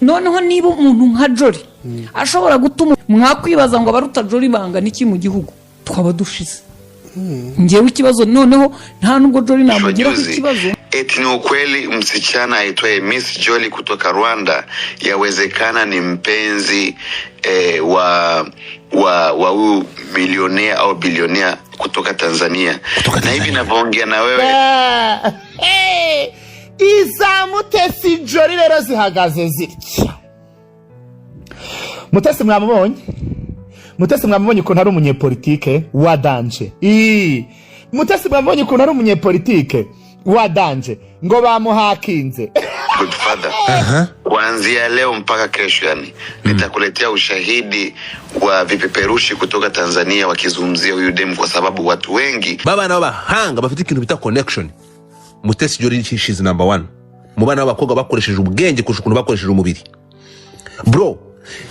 noneho niba umuntu nka Jolly ashobora gutuma mwakwibaza ngo abaruta Jolly bangana iki mu gihugu twaba dushize. Ngewe ikibazo noneho nta nubwo Jolly namugira ikibazo. Eti ni ukweli msichana aitwaye Miss Jolly kutoka Rwanda yawezekana ni mpenzi wa huyu milionea au bilionea kutoka Tanzania. Na hivi ninavyoongea na wewe iza Mutesi Jolly rero zihagaze zitya. Mutesi mwamubonye ukuntu ari umunyepolitike wa danje. Mutesi mwamubonye ukuntu ari umunyepolitike wa danje ngo bamuhakinze. Godfather. Kuanzia leo mpaka kesho yani nitakuletea ushahidi wa vipeperushi kutoka Tanzania wakizungumzia huyu dem kwa sababu watu wengi baba na bahanga bafite ikintu bita connection. Mutesi Jolly is number 1 mu bana b'abakobwa bakoresheje ubwenge kushukuntu bakoresheje umubiri. Bro,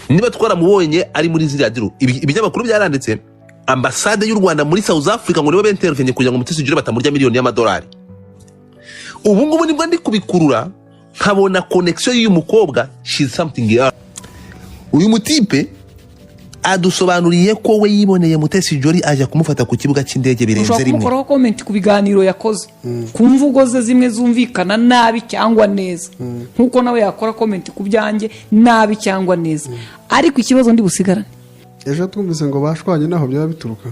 niba twaramubonye ari muri ziriya diro ibinyamakuru byaranditse ambasade y'u Rwanda muri South Africa ngo nibo bentervenye kugira ngo Mutesi Jolly batamurya miliyoni y'amadolari. Ubu ngubu nibwo ndi kubikurura nkabona connection y'uyu mukobwa, she's something else. Uyu mutipe adusobanuriye ko we yiboneye Mutesi Jolly aje kumufata ku kibuga cy'indege birenze rimwe. Ushobora comment ku biganiro yakoze ku mvugo ze zimwe zumvikana nabi cyangwa neza, nkuko nawe yakora comment ku byanjye nabi cyangwa neza. Ariko ikibazo ndi busigarane ejo twumvise ngo bashwanye naho byaba bituruka.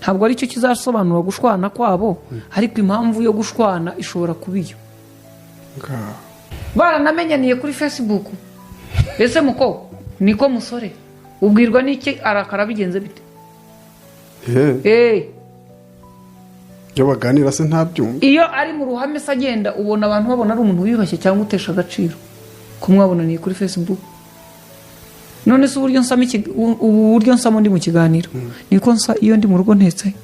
Ntabwo ari cyo kizasobanura gushwana kwabo, ariko impamvu yo gushwana ishobora kubiyo. Baranamenyaniye kuri Facebook. Ese muko niko musore ubwirwa n'iki arakara bigenze bite? Yo baganira se ntabyumva. Iyo ari mu ruhame sagenda ubona abantu babona ari umuntu wibashye cyangwa utesha agaciro. Kumwabonaniye kuri Facebook. None se uburyo nsamo ndi mu kiganiro niko nsa iyo ndi mu rugo ntetse.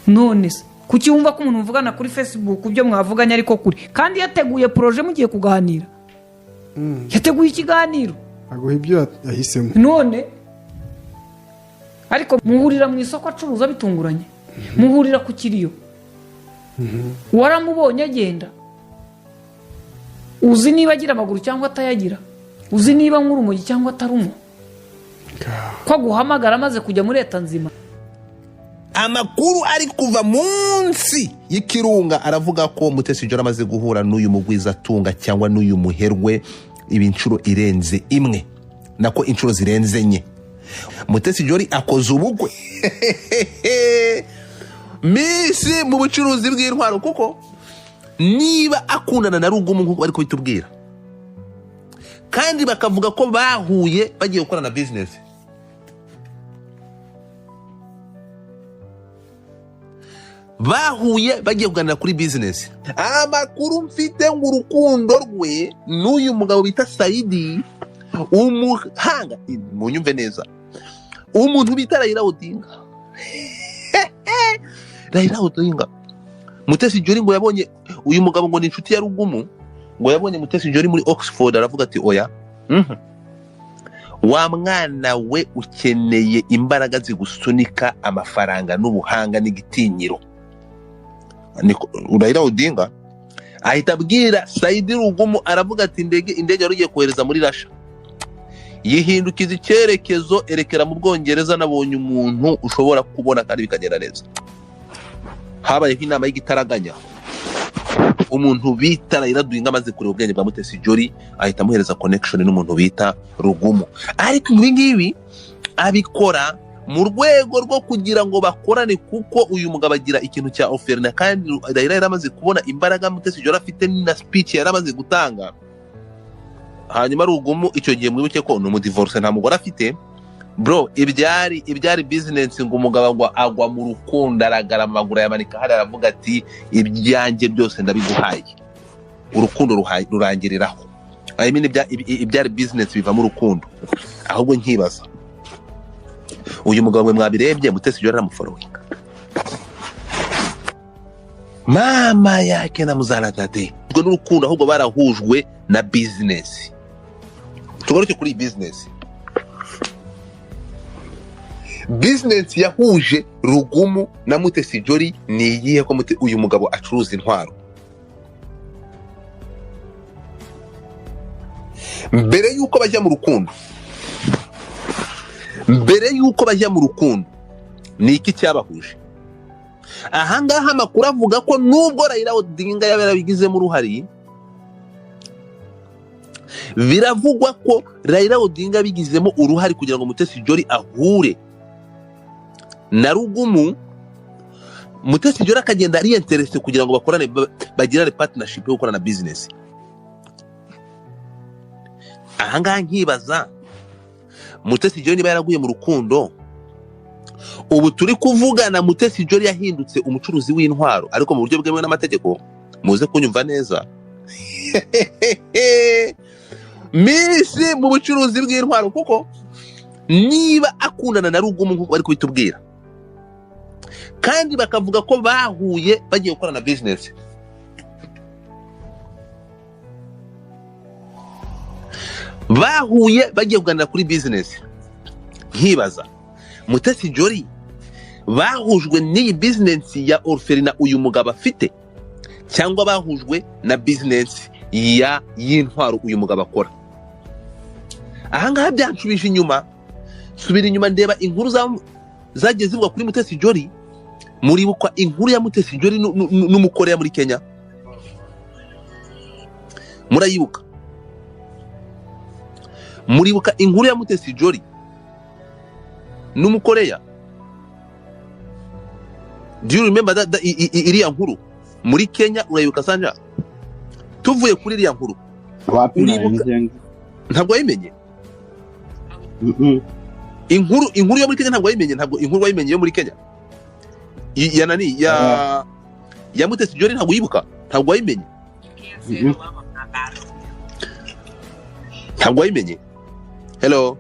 None se kuki wumva ko umuntu mvugana kuri Facebook byo mwavuganye ariko kuri kandi yateguye projet mugiye kuganira. Yateguye ikiganiro aguha ibyo yahisemo. None ariko muhurira mu isoko acuruza bitunguranye, muhurira ku kiriyo. Waramubonye agenda, uzi niba agira amaguru cyangwa atayagira, uzi niba nk'urumogi cyangwa atarumo. Ko guhamagara amaze kujya muri leta nzima. Amakuru ari kuva munsi y'ikirunga aravuga ko Mutesi Jolly amaze guhura n'uyu mugwiza tunga cyangwa n'uyu muherwe ibinshuro irenze imwe, nako inshuro zirenze enye. Mutesi Jolly akoze ubukwe Misi mu bucuruzi bw'intwaro, kuko niba akundana na Rugumu nkuko bari kubitubwira kandi bakavuga ko bahuye bagiye gukorana business, bahuye bagiye kuganira kuri business. Amakuru mfite ngo urukundo rwe n'uyu mugabo bita Saidi umuhanga, munyumve neza, umuntu bita Raila Odinga. Raila Odinga, Mutesi Jolly ngo yabonye uyu mugabo ngo ni inshuti ya Rugumu, ngo yabonye Mutesi Jolly muri Oxford aravuga ati oya, wa mwana we ukeneye imbaraga zigusunika amafaranga n'ubuhanga n'igitinyiro. Raila Odinga ahita abwira Saidi Rugumu aravuga ati indege yarugiye kohereza muri Russia yihindukiza icyerekezo erekera mu Bwongereza, nabonye umuntu ushobora kubona kandi bikagenda neza. Habaye inama y'igitaraganya, umuntu bita Raila Odinga amaze kureba ubwenge bwa Mutesi Jolly ahita amuhereza connection n'umuntu bita Rugumu. Ariko ngibi abikora mu rwego rwo kugira ngo bakorane, kuko uyu mugabo agira ikintu cya oferina kandi Raila yaramaze kubona imbaraga Mutesi Jolly afite na speech yaramaze gutanga. Hanyuma Rugumu icyo gihe mwibuke ko no mu divorce nta mugore afite. Bro, ibyari business ngo umugabo ngo agwa mu rukundo aragara amaguru yamanika hari aravuga ati ibyanjye byose ndabiguhaye, urukundo rurangiriraho. I mean ibyari business biva mu rukundo. Ahubwo nkibaza uyu mugabo we mwabirebye Mutesi Jolly aramufollowing, mama yake na muzana dade, ubwo n'urukundo ahubwo barahujwe na business. Tugaruke kuri business yahuje Rugumu na Mutesi Jolly ni iyihe ko uyu mugabo acuruza intwaro? mbere yuko bajya mu rukundo ni iki cyabahuje? Ahangaha amakuru avuga ko nubwo Raila Odinga yaba yarabigizemo uruhari, biravugwa ko Raila Odinga bigizemo uruhari kugira ngo Mutesi Jolly ahure na Rugumu. Mutesi Jolly akagenda ari interest kugira ngo bakorane, bagirane partnership yo gukorana business. Ahangaha nkibaza Mutesi Jolly niba yaraguye mu rukundo, ubu turi kuvugana Mutesi Jolly yahindutse umucuruzi w'intwaro ariko mu buryo bwemewe n'amategeko. Muze kunyumva neza. Misi mu bucuruzi bw'intwaro, kuko niba akundana na Rugumu nkuko bari kubitubwira kandi bakavuga ko bahuye bagiye gukorana business, bahuye bagiye kuganira kuri business, nkibaza Mutesi Jolly bahujwe n'iyi business ya Orphelina uyu mugabo afite cyangwa bahujwe na business y'intwaro uyu mugabo akora? Ahangaha byanshubije inyuma, subira inyuma ndeba inkuru zagiye zivuga kuri Mutesi Jolly. Muribuka inkuru ya Mutesi Jolly n'umukoreya muri Kenya? Murayibuka? Muribuka inkuru ya Mutesi Jolly n'umukoreya? Do you remember that iriya nkuru muri Kenya? Urayibuka Sanja? Tuvuye kuri iriya nkuru, ntabwo wayimenye? Inkuru yo muri Kenya ntabwo wayimenye? Ntabwo inkuru wayimenye yo muri Kenya ya Mutesi Jolly ntabwo yibuka? Ntabwo wayimenye? Ntabwo wayimenye? Hello.